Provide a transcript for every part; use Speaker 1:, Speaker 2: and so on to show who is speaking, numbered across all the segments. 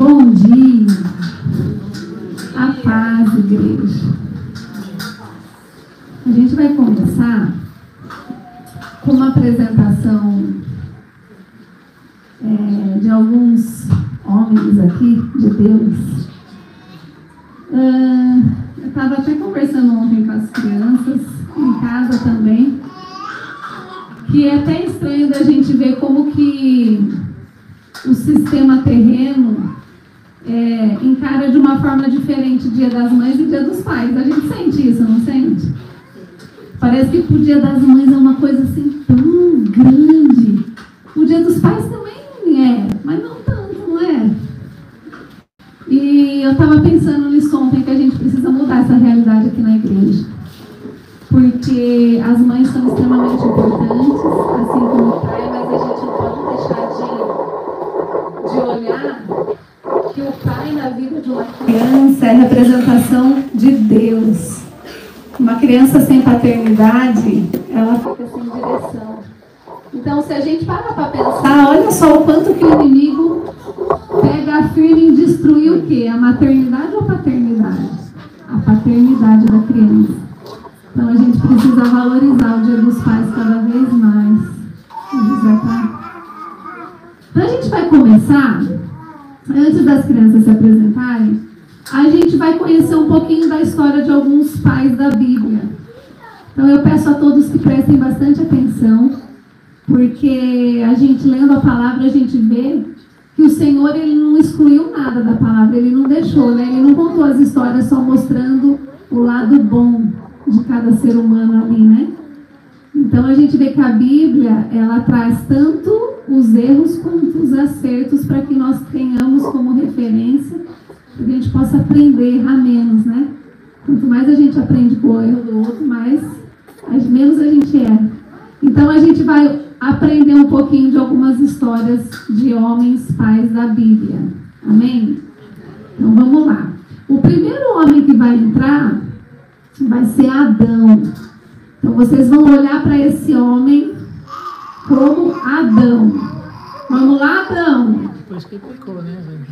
Speaker 1: Bom dia, a paz, igreja. A gente vai começar com uma apresentação de alguns homens aqui, de Deus. Eu estava até conversando ontem com as crianças, em casa também, que é até estranho da gente ver como que o sistema terreno encara de uma forma diferente o Dia das Mães e o Dia dos Pais. A gente sente isso, não sente? Parece que o Dia das Mães é uma coisa assim tão grande. O Dia dos Pais também é, mas não tanto, não é? E eu estava pensando nisso ontem, que a gente precisa mudar essa realidade aqui na igreja. Porque as mães são extremamente importantes, assim como o pai, mas a gente não pode deixar de olhar que o pai na vida de uma criança é a representação de Deus. Uma criança sem paternidade, ela fica sem direção. Então, se a gente parar para pensar, olha só o quanto que o inimigo pega firme em destruir o quê? A maternidade ou a paternidade? A paternidade da criança. Então, a gente precisa valorizar o Dia dos Pais cada vez mais. Então, a gente vai começar, antes das crianças se apresentarem, a gente vai conhecer um pouquinho da história de alguns pais da Bíblia. Então, eu peço a todos que prestem bastante atenção, porque a gente, lendo a palavra, a gente vê que o Senhor, ele não excluiu nada da palavra, ele não deixou, né? Ele não contou as histórias só mostrando o lado bom de cada ser humano ali, né? Então, a gente vê que a Bíblia, ela traz tanto os erros quanto os acertos para que nós tenhamos como referência, para que a gente possa aprender, errar menos, né? Quanto mais a gente aprende com o erro do outro, menos a gente erra. Então, a gente vai aprender um pouquinho de algumas histórias de homens pais da Bíblia. Amém? Então, vamos lá. O primeiro homem que vai entrar vai ser Adão. Então, vocês vão olhar para esse homem como Adão. Vamos lá, Adão?
Speaker 2: Depois que pecou, né, gente?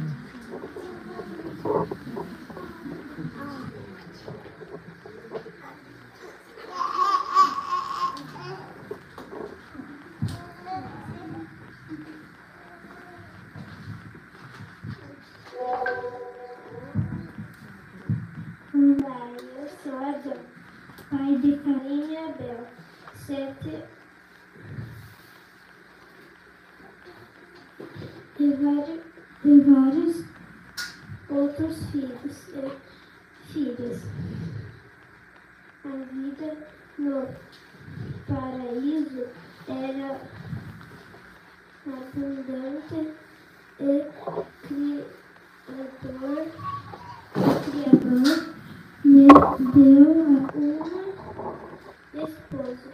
Speaker 3: Olá, eu sou Adão, pai de Caim e Abel, e vários outros filhos e filhas. A vida no paraíso era abundante e o Criador me deu uma esposa.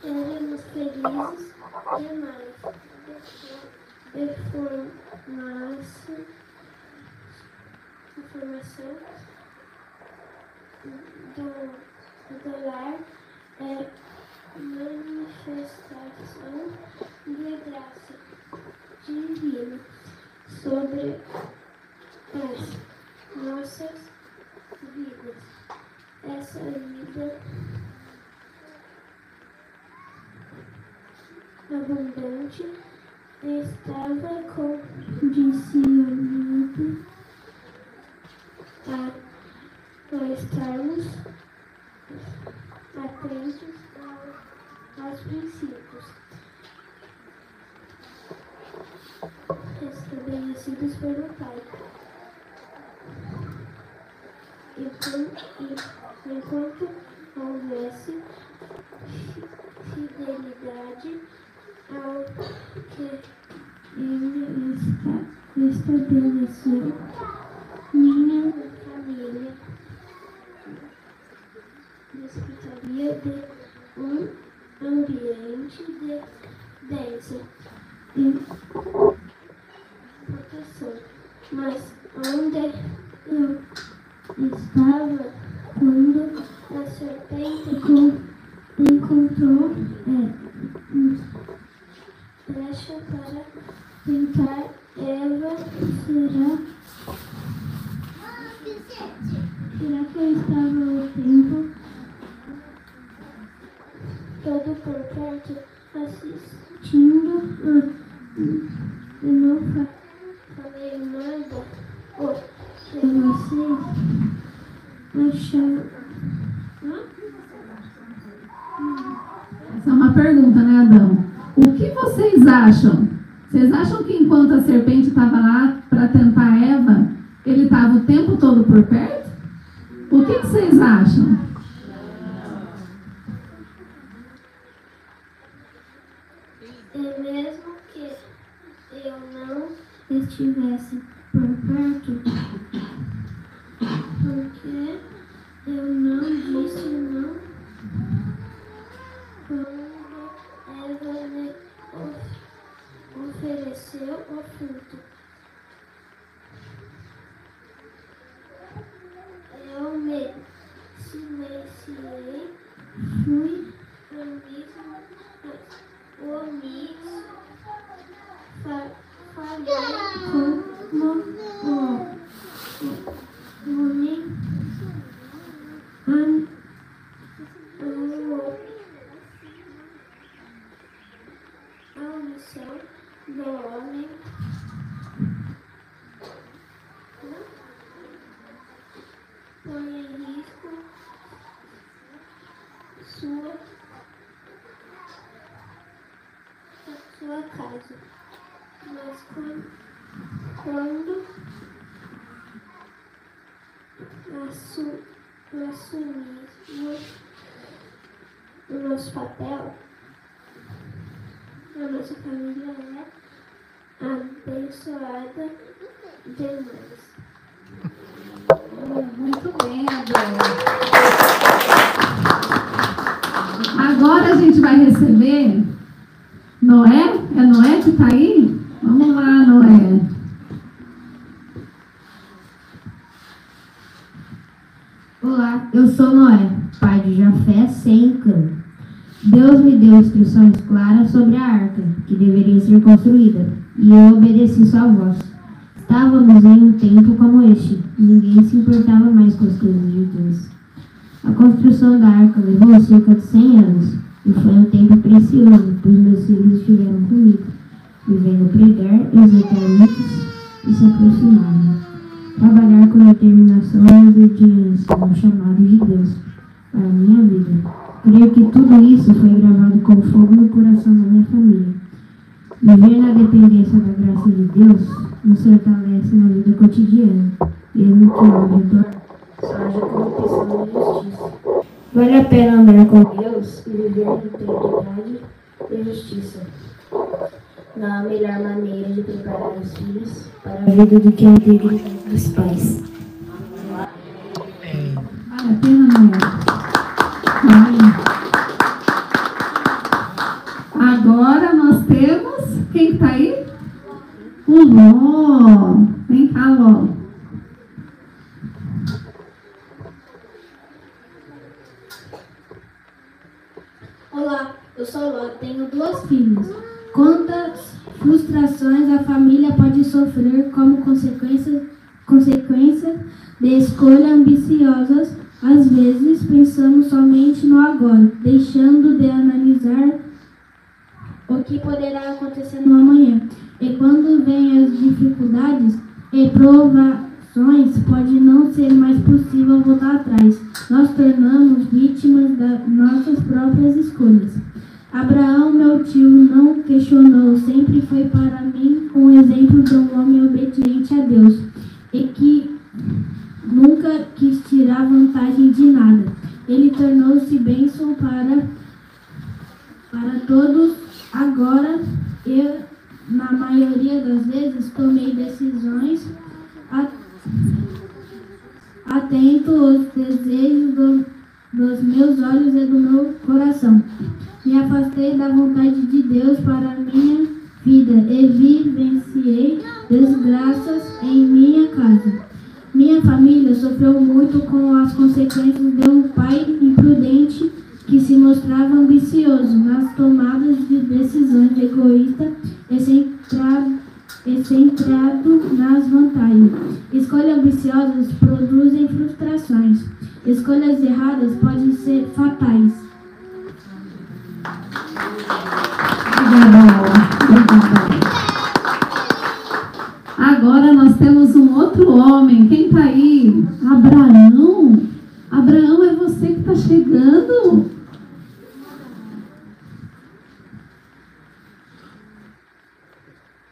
Speaker 3: Éramos felizes demais. Informação do lar é manifestação de graça divina sobre as nossas vidas. Essa vida abundante estava condicionada a estarmos atentos aos princípios estabelecidos pelo Pai. Enquanto houvesse fidelidade ao que ele estabeleceu, minha família desfrutaria de um ambiente de bênção e proteção. Mas onde eu estava quando as serpente encontrou brecha para tentar Eva. Será que eu estava o tempo todo por perto assistindo e não falei nada? Se vocês acharam...
Speaker 1: Essa é uma pergunta, né, Adão? O que vocês acham? Vocês acham que enquanto a serpente estava lá para tentar Eva, ele estava o tempo todo por perto? O que vocês acham?
Speaker 3: E mesmo que eu não estivesse por perto, porque eu não disse não quando Eva me ofereceu o fruto. Eu me silenciei, fui falei como a missão do homem põe em risco sua casa. Mas quando assumimos o nosso papel, a nossa família é abençoada demais.
Speaker 1: Muito bem, Adão. Agora a gente vai receber Noé. É Noé que está aí? Vamos lá, Noé.
Speaker 2: Olá, eu sou Noé, pai de Jafé, Sem e Cã. Deus me deu instruções claras sobre a arca, que deveria ser construída, e eu obedeci sua voz. Estávamos em um tempo como este, e ninguém se importava mais com as coisas de Deus. A construção da arca levou cerca de 100 anos, e foi um tempo precioso, pois meus filhos estiveram comigo, me vendo pregar, exortar muitos e se aproximaram. Trabalhar com determinação e obediência no chamado de Deus para a minha vida. Creio que tudo isso foi gravado com fogo no coração da minha família. Viver na dependência da graça de Deus nos fortalece na vida cotidiana, mesmo que o redor só haja corrupção e injustiça. Vale a pena andar com Deus e viver na integridade e justiça. Não há melhor maneira de preparar os filhos para a vida do que a integridade dos pais.
Speaker 1: Vale a pena, Noé. Agora nós temos... Quem está aí? O Ló. Vem cá, Ló.
Speaker 4: Olá, eu sou Ló, tenho 2 filhas. Quantas frustrações a família pode sofrer como consequência de escolhas ambiciosas? Às vezes pensamos somente no agora, deixando de analisar o que poderá acontecer no amanhã. E quando vêm as dificuldades e provações, pode não ser mais possível voltar atrás. Nós tornamos vítimas das nossas próprias escolhas. Abraão, meu tio, não questionou, sempre foi para mim um exemplo de um homem obediente a Deus e que nunca quis tirar vantagem de nada. Ele tornou-se bênção para todos. Agora, eu, na maioria das vezes, tomei decisões atento aos desejos dos meus olhos e do meu coração. Me afastei da vontade de Deus para a minha vida e vivenciei desgraças em minha casa. Minha família sofreu muito com as consequências de um pai imprudente imprudente que se mostrava ambicioso nas tomadas de decisões, egoísta e centrado nas vantagens. Escolhas ambiciosas produzem frustrações. Escolhas erradas podem ser fatais.
Speaker 1: Obrigada. Agora nós temos um outro homem. Quem está aí? Abraão. Abraão, é você que está chegando?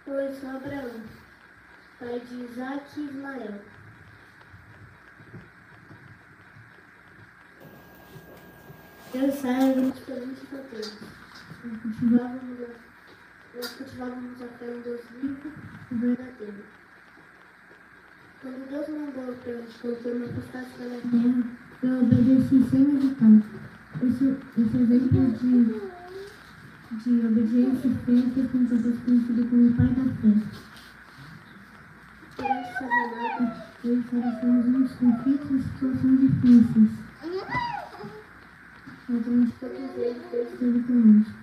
Speaker 3: Eu sou Abraão, pai de Isaac e Ismael. Eu e Sara éramos diferentes fatores. Nós cultivávamos a fé em Deus vivo e verdadeiro. Quando Deus mandou para que eu me afastasse da terra,
Speaker 4: Eu obedeci sem meditar. Esse exemplo de obediência e fé fez com que eu fosse conhecido como o pai da fé.
Speaker 3: durante essa jornada,
Speaker 4: Eu e Sara fomos uns conflitos e situações difíceis. Mas a gente
Speaker 3: todos eles Deus
Speaker 4: esteve conosco.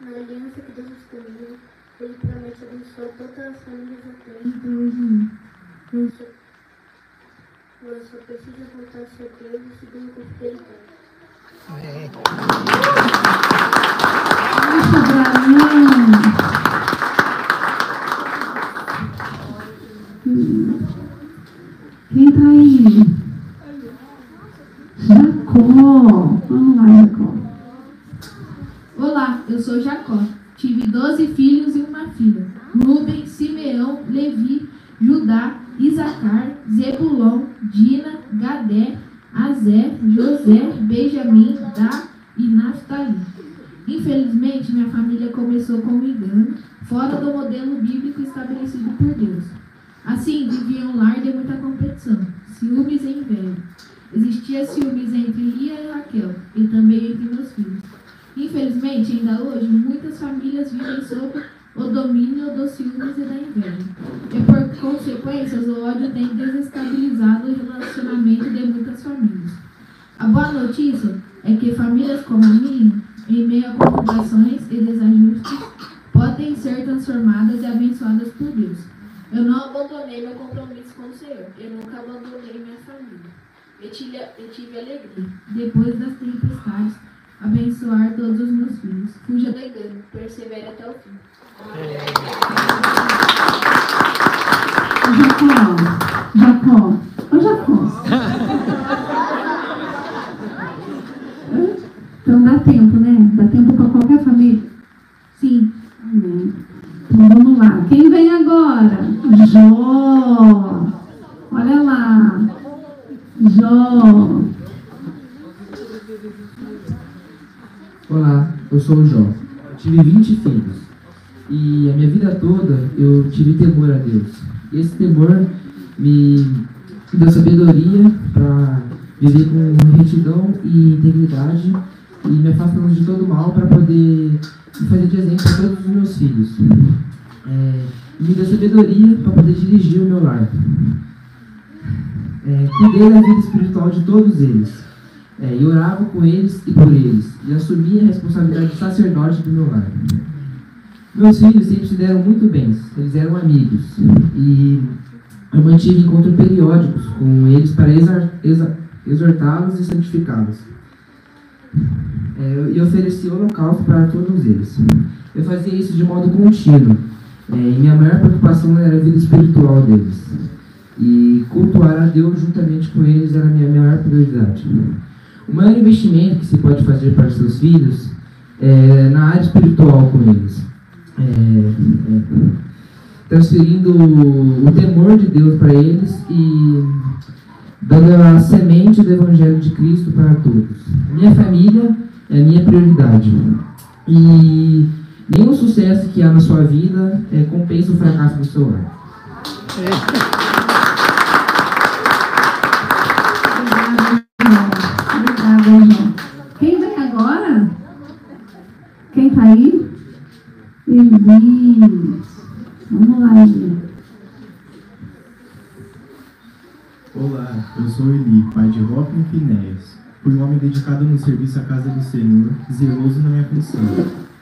Speaker 3: na aliança que Deus escolheu, Ele promete abençoar todas as famílias da terra.
Speaker 4: Então hoje não.
Speaker 3: Eu só preciso voltar-se a Deus e seguir o que Ele quer.
Speaker 1: Quem tá aí? Jacó. Vamos lá, Jacó.
Speaker 5: Olá, eu sou Jacó. Tive 12 filhos e uma filha. Rubem, Simeão, Levi, Judá, Isacar, Zebulon, Dina, Gadé, Azer, José, Benjamim, Dá e Naftali. Infelizmente, minha família começou com um engano, fora do modelo bíblico estabelecido por Deus. Assim, vivia um lar de muita competição, ciúmes e inveja. Existia ciúmes entre Lia e Raquel, e também entre meus filhos. Infelizmente, ainda hoje, muitas famílias vivem sob o domínio dos ciúmes e da inveja. E por consequência, o ódio tem desestabilizado o relacionamento de muitas famílias. A boa notícia é que famílias como a minha, em meio a complicações e desajustes, podem ser transformadas e abençoadas por Deus. Eu não abandonei meu compromisso com o Senhor. Eu nunca abandonei minha família. Eu tive alegria, depois das tempestades, abençoar todos os meus filhos. Fuja do engano, persevere até o fim.
Speaker 1: Jacó. Ô, Jacó. Então dá tempo, né? Dá tempo para qualquer família?
Speaker 5: Sim.
Speaker 1: Amém. Então vamos lá. Quem vem agora? Jó. Olha lá. Jó.
Speaker 6: Olá, eu sou o Jó. Eu tive 20 filhos e a minha vida toda eu tive temor a Deus. E esse temor me deu sabedoria para viver com retidão e integridade e me afastando de todo mal para poder me fazer de exemplo para todos os meus filhos. Me deu sabedoria para poder dirigir o meu lar. Cuidei da vida espiritual de todos eles. E orava com eles e por eles, e assumia a responsabilidade de sacerdote do meu lar. Meus filhos sempre se deram muito bem, eles eram amigos, e eu mantive encontros periódicos com eles para exortá-los e santificá-los. E oferecia holocausto para todos eles. Eu fazia isso de modo contínuo, e minha maior preocupação era a vida espiritual deles. E cultuar a Deus juntamente com eles era a minha maior prioridade. O maior investimento que se pode fazer para seus filhos é na área espiritual com eles. Transferindo o temor de Deus para eles e dando a semente do Evangelho de Cristo para todos. Minha família é a minha prioridade. E nenhum sucesso que há na sua vida compensa o fracasso do seu lar.
Speaker 1: Quem vem agora? Quem tá aí? Eli. Vamos lá, Eli.
Speaker 7: eu sou Eli, pai de Rófio e Finéias. Fui um homem dedicado no serviço à casa do Senhor, zeloso na minha função.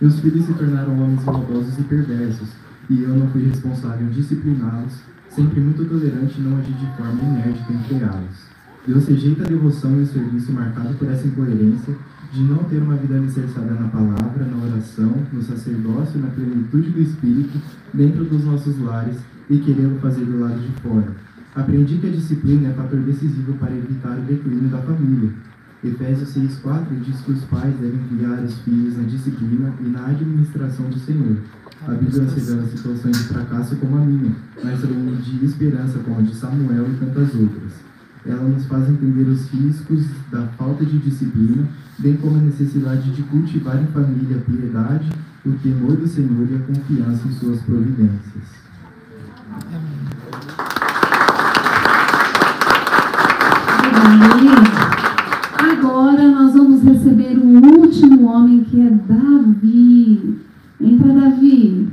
Speaker 7: Meus filhos se tornaram homens maldosos e perversos, e eu não fui responsável em discipliná-los, sempre muito tolerante e não agi de forma enérgica em freá-los. Deus rejeita a devoção e o serviço marcado por essa incoerência de não ter uma vida alicerçada na palavra, na oração, no sacerdócio, na plenitude do Espírito, dentro dos nossos lares e querendo fazer do lado de fora. Aprendi que a disciplina é fator decisivo para evitar o declínio da família. Efésios 6,4 diz que os pais devem criar os filhos na disciplina e na administração do Senhor. A Bíblia revela situações de fracasso como a minha, mas também de esperança como a de Samuel e tantas outras. Ela nos faz entender os riscos da falta de disciplina, bem como a necessidade de cultivar em família a piedade, o temor do Senhor e a confiança em suas providências.
Speaker 1: Agora nós vamos receber o último homem, que é Davi. Entra, Davi.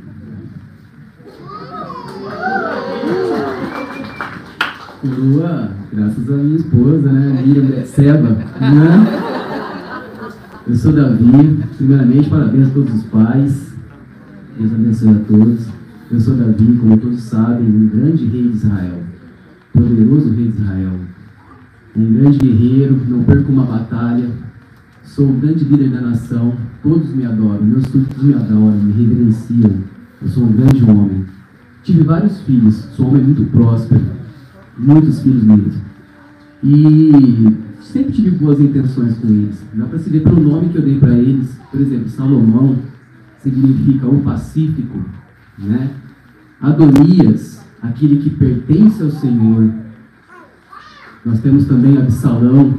Speaker 8: Coroa, graças à minha esposa, né, Miriam Betseba, né? Eu sou Davi. Primeiramente, parabéns a todos os pais. Deus abençoe a todos. Eu sou Davi, como todos sabem, um grande rei de Israel, poderoso rei de Israel, um grande guerreiro, não perco uma batalha, sou um grande líder da nação, todos me adoram, meus súditos me adoram, me reverenciam, eu sou um grande homem. Tive vários filhos, sou um homem muito próspero, muitos filhos meus, e sempre tive boas intenções com eles. Dá para se ver pelo nome que eu dei para eles. Por exemplo, Salomão significa o pacífico, né? Adonias, aquele que pertence ao Senhor. Nós temos também Absalão,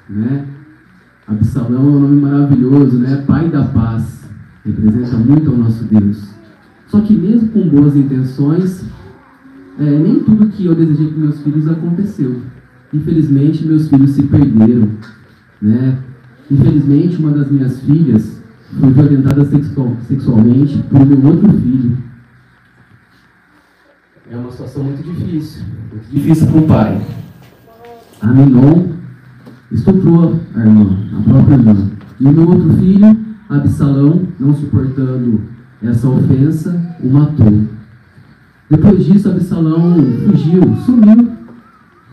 Speaker 8: né? Absalão é um nome maravilhoso, né? Pai da paz, representa muito ao nosso Deus. Só que mesmo com boas intenções, nem tudo que eu desejei para meus filhos aconteceu. Infelizmente, meus filhos se perderam, né? Infelizmente, uma das minhas filhas foi violentada sexualmente por meu outro filho. É uma situação muito difícil para um pai. Aminon estuprou a irmã, a própria irmã. E o meu outro filho, Absalão, não suportando essa ofensa, o matou. Depois disso, Absalão fugiu, sumiu.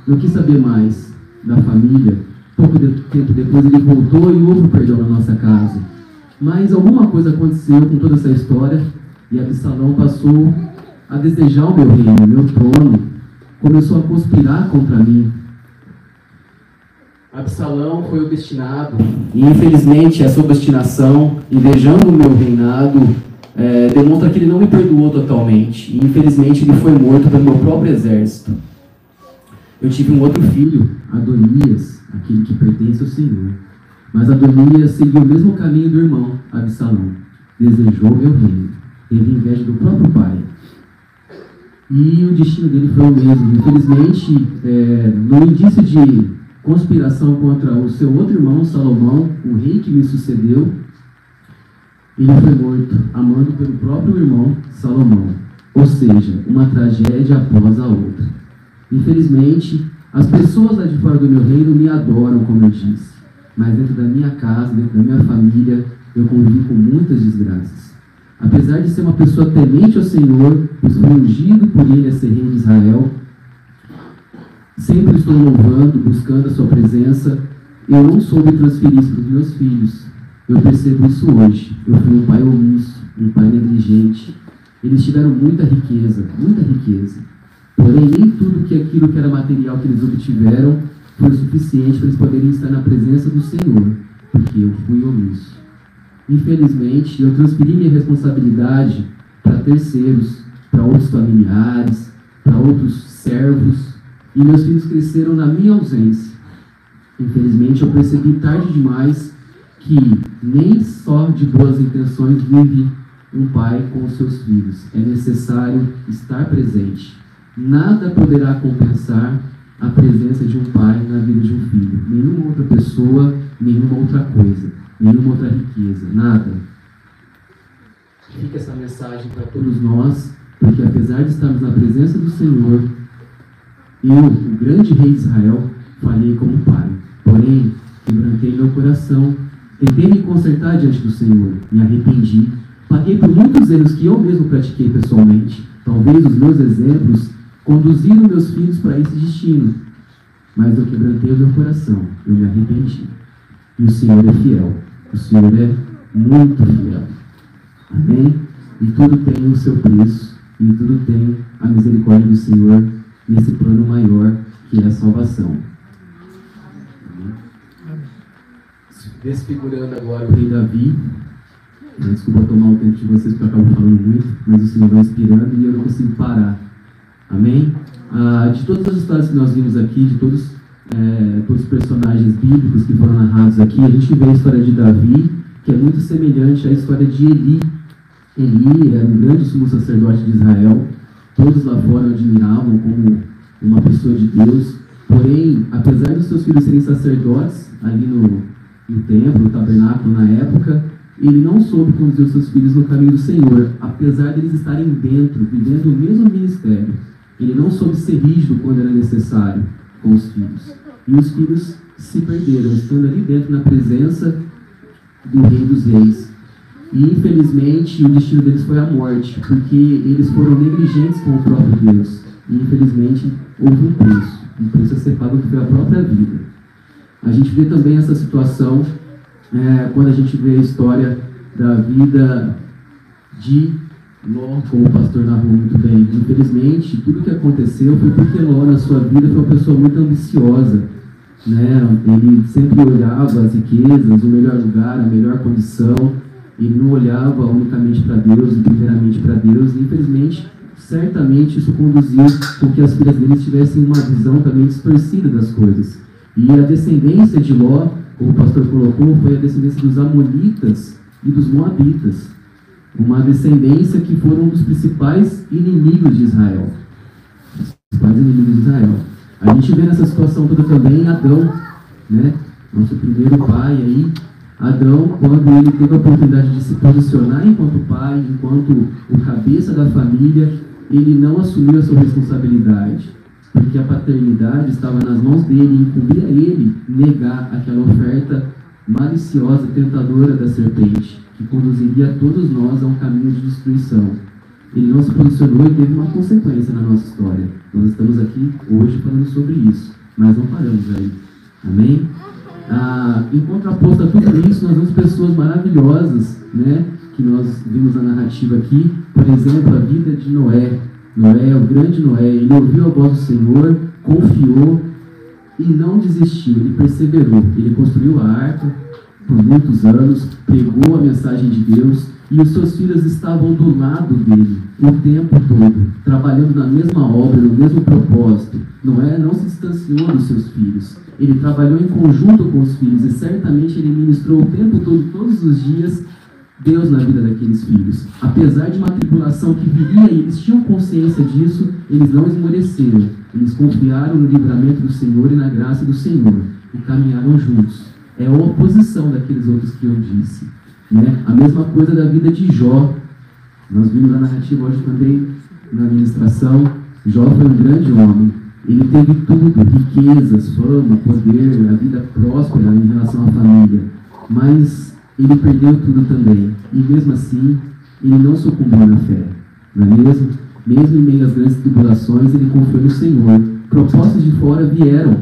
Speaker 8: Não quis saber mais da família. Pouco tempo depois ele voltou e houve perdão na nossa casa. Mas alguma coisa aconteceu com toda essa história e Absalão passou a desejar o meu reino, o meu trono. Começou a conspirar contra mim. Absalão foi obstinado e infelizmente essa obstinação, invejando o meu reinado, demonstra que ele não me perdoou totalmente. E infelizmente ele foi morto pelo meu próprio exército. Eu tive um outro filho, Adonias, aquele que pertence ao Senhor. Mas Adonias seguiu o mesmo caminho do irmão, Absalão. Desejou meu reino. Teve inveja do próprio pai. E o destino dele foi o mesmo. Infelizmente, no indício de conspiração contra o seu outro irmão, Salomão, o rei que me sucedeu, ele foi morto, amando pelo próprio irmão, Salomão. Ou seja, uma tragédia após a outra. Infelizmente, as pessoas lá de fora do meu reino me adoram, como eu disse. Mas dentro da minha casa, dentro da minha família, eu convivi com muitas desgraças. Apesar de ser uma pessoa temente ao Senhor, pois fui ungido por Ele a ser rei de Israel, sempre estou louvando, buscando a sua presença, eu não soube transferir isso para os meus filhos. Eu percebo isso hoje. Eu fui um pai omisso, um pai negligente. Eles tiveram muita riqueza, porém nem tudo aquilo que era material que eles obtiveram foi o suficiente para eles poderem estar na presença do Senhor, porque eu fui omisso. Infelizmente, eu transferi minha responsabilidade para terceiros, para outros familiares, para outros servos, e meus filhos cresceram na minha ausência. Infelizmente, eu percebi tarde demais que nem só de boas intenções vive um pai com os seus filhos. É necessário estar presente. Nada poderá compensar a presença de um pai na vida de um filho. Nenhuma outra pessoa, nenhuma outra coisa, nenhuma outra riqueza, nada. Fica essa mensagem para todos nós, porque apesar de estarmos na presença do Senhor, eu, o grande rei de Israel,
Speaker 9: falhei como pai. Porém, quebrantei meu coração, tentei me consertar diante do Senhor, me arrependi, paguei por muitos erros que eu mesmo pratiquei pessoalmente. Talvez os meus exemplos conduziram meus filhos para esse destino, mas eu quebrantei o meu coração, eu me arrependi. E o Senhor é fiel, o Senhor é muito fiel. Amém? E tudo tem o seu preço, e tudo tem a misericórdia do Senhor nesse plano maior que é a salvação. Desfigurando agora o rei Davi. Desculpa tomar o tempo de vocês, porque eu acabo falando muito, mas o Senhor vai inspirando e eu não consigo parar. Amém? De todas as histórias que nós vimos aqui, de todos os personagens bíblicos que foram narrados aqui, a gente vê a história de Davi, que é muito semelhante à história de Eli. Eli era um grande sumo sacerdote de Israel. Todos lá fora o admiravam como uma pessoa de Deus. Porém, apesar dos seus filhos serem sacerdotes ali no templo, no tabernáculo na época, ele não soube conduzir os seus filhos no caminho do Senhor, apesar deles estarem dentro, vivendo o mesmo ministério. Ele não soube ser rígido quando era necessário com os filhos. E os filhos se perderam, estando ali dentro na presença do Rei dos Reis. E, infelizmente, o destino deles foi a morte, porque eles foram negligentes com o próprio Deus. E, infelizmente, houve um preço a ser pago, que foi a própria vida. A gente vê também essa situação quando a gente vê a história da vida de Ló, como o pastor narrou muito bem. Infelizmente, tudo que aconteceu foi porque Ló, na sua vida, foi uma pessoa muito ambiciosa. Ele sempre olhava as riquezas, o melhor lugar, a melhor condição. Ele não olhava unicamente para Deus, primeiramente para Deus. E, infelizmente, certamente isso conduziu com que as filhas dele tivessem uma visão também distorcida das coisas. E a descendência de Ló, como o pastor colocou, foi a descendência dos Amonitas e dos Moabitas. Uma descendência que foram um dos principais inimigos de Israel. A gente vê nessa situação toda também Adão, nosso primeiro pai aí. Adão, quando ele teve a oportunidade de se posicionar enquanto pai, enquanto o cabeça da família, ele não assumiu a sua responsabilidade, porque a paternidade estava nas mãos dele e incumbia ele negar aquela oferta maliciosa, tentadora da serpente, que conduziria todos nós a um caminho de destruição. Ele não se posicionou e teve uma consequência na nossa história. Nós estamos aqui hoje falando sobre isso, mas não paramos aí. Amém? Em contraposto a tudo isso, nós vemos pessoas maravilhosas, que nós vimos na narrativa aqui. Por exemplo, a vida de Noé. Noé, o grande Noé, ele ouviu a voz do Senhor, confiou e não desistiu, ele perseverou. Ele construiu a arca por muitos anos, pregou a mensagem de Deus, e os seus filhos estavam do lado dele o tempo todo, trabalhando na mesma obra, no mesmo propósito. Noé não se distanciou dos seus filhos. Ele trabalhou em conjunto com os filhos e certamente ele ministrou o tempo todo, todos os dias, Deus na vida daqueles filhos. Apesar de uma tribulação que viria e eles tinham consciência disso, eles não esmoreceram. Eles confiaram no livramento do Senhor e na graça do Senhor e caminharam juntos. É a oposição daqueles outros que eu disse. A mesma coisa da vida de Jó. Nós vimos a narrativa hoje também na ministração. Jó foi um grande homem. Ele teve tudo, riquezas, fama, poder, a vida próspera em relação à família. Mas ele perdeu tudo também. E mesmo assim, ele não sucumbiu na fé. Não é mesmo? Mesmo em meio às grandes tribulações, ele confiou no Senhor. Propostas de fora vieram,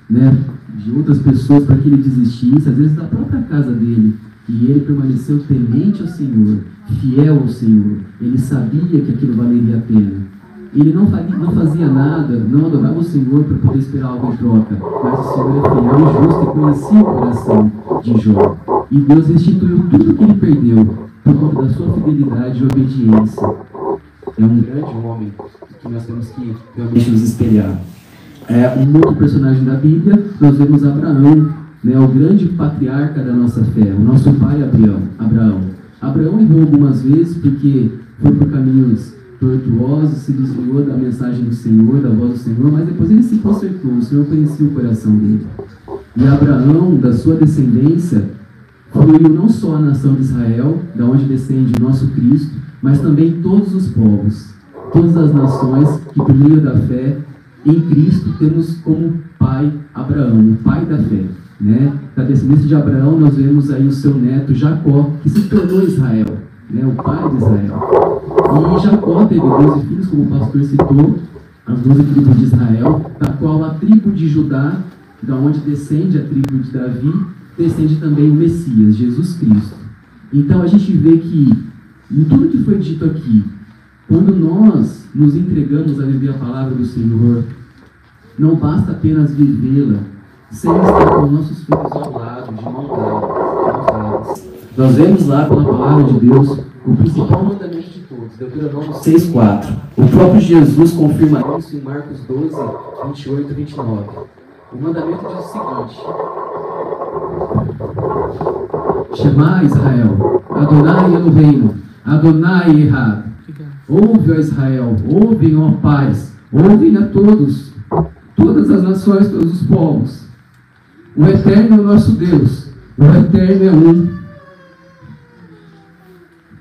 Speaker 9: de outras pessoas para que ele desistisse, às vezes da própria casa dele. E ele permaneceu temente ao Senhor, fiel ao Senhor. Ele sabia que aquilo valeria a pena. Ele não fazia nada, não adorava o Senhor para poder esperar algo em troca. Mas o Senhor é fiel e justo e conhecia o coração de Jó. E Deus restituiu tudo que ele perdeu por conta da sua fidelidade e obediência. É um grande homem que nós temos que realmente nos espelhar. Um outro personagem da Bíblia, nós vemos Abraão, o grande patriarca da nossa fé, o nosso pai Abraão. Abraão errou algumas vezes porque foi por caminhos tortuosos, se desviou da mensagem do Senhor, da voz do Senhor, mas depois ele se consertou, o Senhor conhecia o coração dele. E Abraão, da sua descendência, fluiu não só a nação de Israel, da onde descende o nosso Cristo, mas também todos os povos, todas as nações que por meio da fé em Cristo temos como pai Abraão, o pai da fé, né? Da descendência de Abraão nós vemos aí o seu neto Jacó, que se tornou Israel, né? O pai de Israel. E Jacó teve 12 filhos, como o pastor citou, as 12 tribos de Israel, da qual a tribo de Judá, da onde descende a tribo de Davi, descende também o Messias, Jesus Cristo. Então a gente vê que, em tudo que foi dito aqui, quando nós nos entregamos a viver a palavra do Senhor, não basta apenas vivê-la, sem estar com nossos filhos ao lado, de mão dada. Nós vemos lá pela palavra de Deus o principal mandamento de todos, Deuteronômio 6,4. O próprio Jesus confirma isso em Marcos 12, 28 e 29. O mandamento diz o seguinte: Shema Israel, Adonai Eloheinu, Adonai Echad. Ouve, ó Israel, ouvem, ó pais, ouvem a todos, todas as nações, todos os povos. O Eterno é o nosso Deus, o Eterno é um.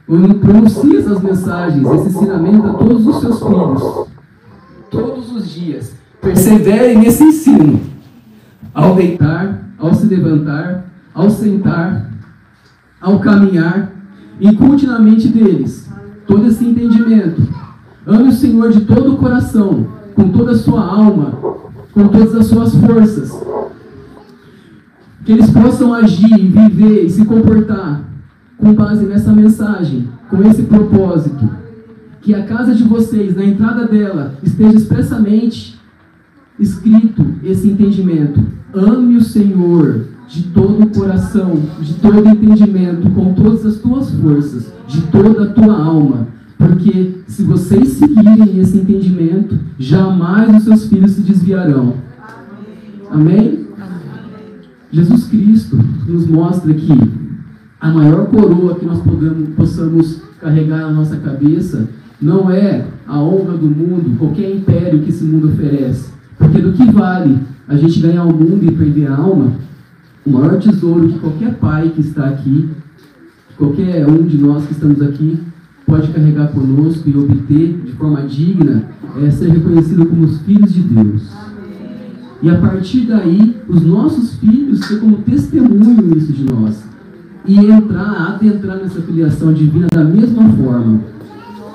Speaker 9: Quando pronuncia essas mensagens, esse ensinamento a todos os seus filhos, todos os dias, perseverem nesse ensino, ao deitar, ao se levantar, ao sentar, ao caminhar, inculte na mente deles todo esse entendimento. Ame o Senhor de todo o coração, com toda a sua alma, com todas as suas forças. Que eles possam agir, viver e se comportar com base nessa mensagem, com esse propósito. Que a casa de vocês, na entrada dela, esteja expressamente escrito esse entendimento. Ame o Senhor de todo o coração, de todo o entendimento, com todas as tuas forças, de toda a tua alma. Porque se vocês seguirem esse entendimento, jamais os seus filhos se desviarão. Amém? Jesus Cristo nos mostra que a maior coroa que nós possamos carregar na nossa cabeça não é a honra do mundo, qualquer império que esse mundo oferece. Porque do que vale a gente ganhar o mundo e perder a alma? O maior tesouro que qualquer pai que está aqui, qualquer um de nós que estamos aqui, pode carregar conosco e obter de forma digna é ser reconhecido como os filhos de Deus. E a partir daí, os nossos filhos ser como testemunho isso de nós. E adentrar nessa filiação divina da mesma forma.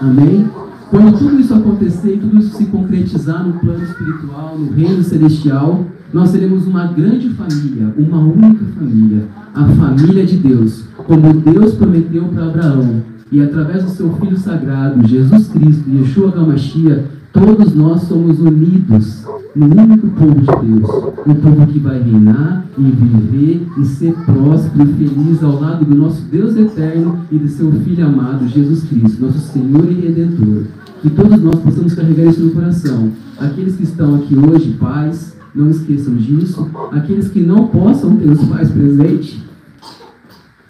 Speaker 9: Amém? Quando tudo isso acontecer, tudo isso se concretizar no plano espiritual, no reino celestial, nós seremos uma grande família, uma única família, a família de Deus, como Deus prometeu para Abraão. E através do seu Filho Sagrado, Jesus Cristo, Yeshua HaMashiach, todos nós somos unidos no único povo de Deus, um povo que vai reinar e viver e ser próspero e feliz ao lado do nosso Deus eterno e do seu Filho amado, Jesus Cristo, nosso Senhor e Redentor. Que todos nós possamos carregar isso no coração. Aqueles que estão aqui hoje, pais, não esqueçam disso. Aqueles que não possam ter os pais presentes,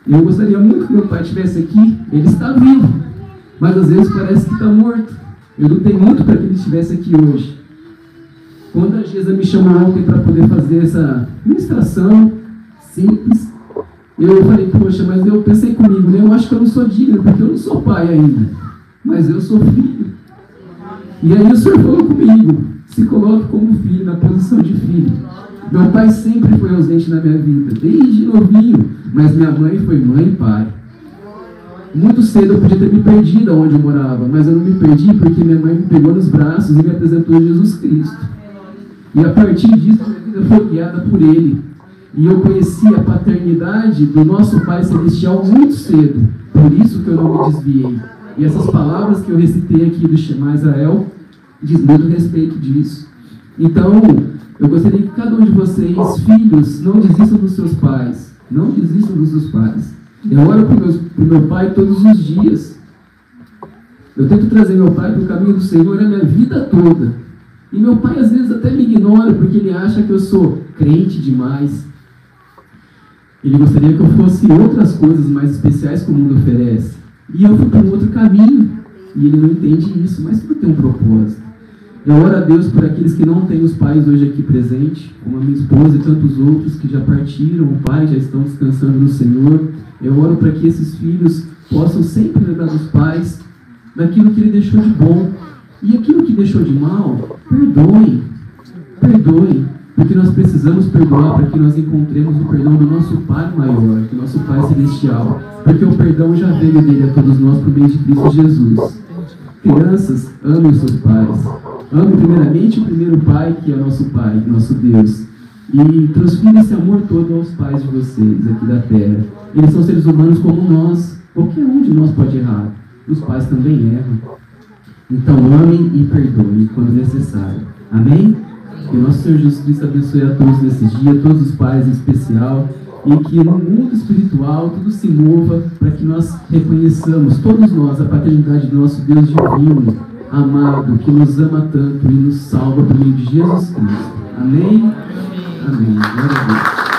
Speaker 9: eu gostaria muito que meu pai estivesse aqui. Ele está vivo, mas às vezes parece que está morto. Eu lutei muito para que ele estivesse aqui hoje. Quando a Gesa me chamou ontem para poder fazer essa ministração simples, eu falei, poxa, mas eu pensei comigo, né? Eu acho que eu não sou digno, porque eu não sou pai ainda, mas eu sou filho. E aí o Senhor falou comigo, se coloque como filho, na posição de filho. Meu pai sempre foi ausente na minha vida, desde novinho, mas minha mãe foi mãe e pai. Muito cedo eu podia ter me perdido onde eu morava, mas eu não me perdi porque minha mãe me pegou nos braços e me apresentou Jesus Cristo. E a partir disso, minha vida foi guiada por Ele. E eu conheci a paternidade do nosso Pai Celestial muito cedo. Por isso que eu não me desviei. E essas palavras que eu recitei aqui do Shema Israel diz muito a respeito disso. Então, eu gostaria que cada um de vocês, filhos, não desistam dos seus pais. Não desistam dos seus pais. Eu oro para o meu pai todos os dias. Eu tento trazer meu pai para o caminho do Senhor a minha vida toda. E meu pai às vezes até me ignora porque ele acha que eu sou crente demais. Ele gostaria que eu fosse outras coisas mais especiais que o mundo oferece. E eu fui para um outro caminho. E ele não entende isso, mas tudo tem um propósito. Eu oro a Deus por aqueles que não têm os pais hoje aqui presentes, como a minha esposa e tantos outros que já partiram, o pai, já estão descansando no Senhor. Eu oro para que esses filhos possam sempre lembrar dos pais daquilo que ele deixou de bom. E aquilo que deixou de mal, perdoem. Perdoe, porque nós precisamos perdoar para que nós encontremos o perdão do nosso Pai maior, do nosso Pai celestial, porque o perdão já veio dele a todos nós por meio de Cristo Jesus. Crianças, amem os seus pais. Ame primeiramente o primeiro pai, que é nosso Pai, nosso Deus. E transfira esse amor todo aos pais de vocês aqui da terra. Eles são seres humanos como nós. Qualquer um de nós pode errar. Os pais também erram. Então amem e perdoem quando necessário. Amém? Que o nosso Senhor Jesus Cristo abençoe a todos nesse dia, todos os pais em especial, e que no mundo espiritual tudo se mova para que nós reconheçamos, todos nós, a paternidade do nosso Deus divino, amado, que nos ama tanto e nos salva por meio de Jesus Cristo. Amém? Amém. Glória a Deus.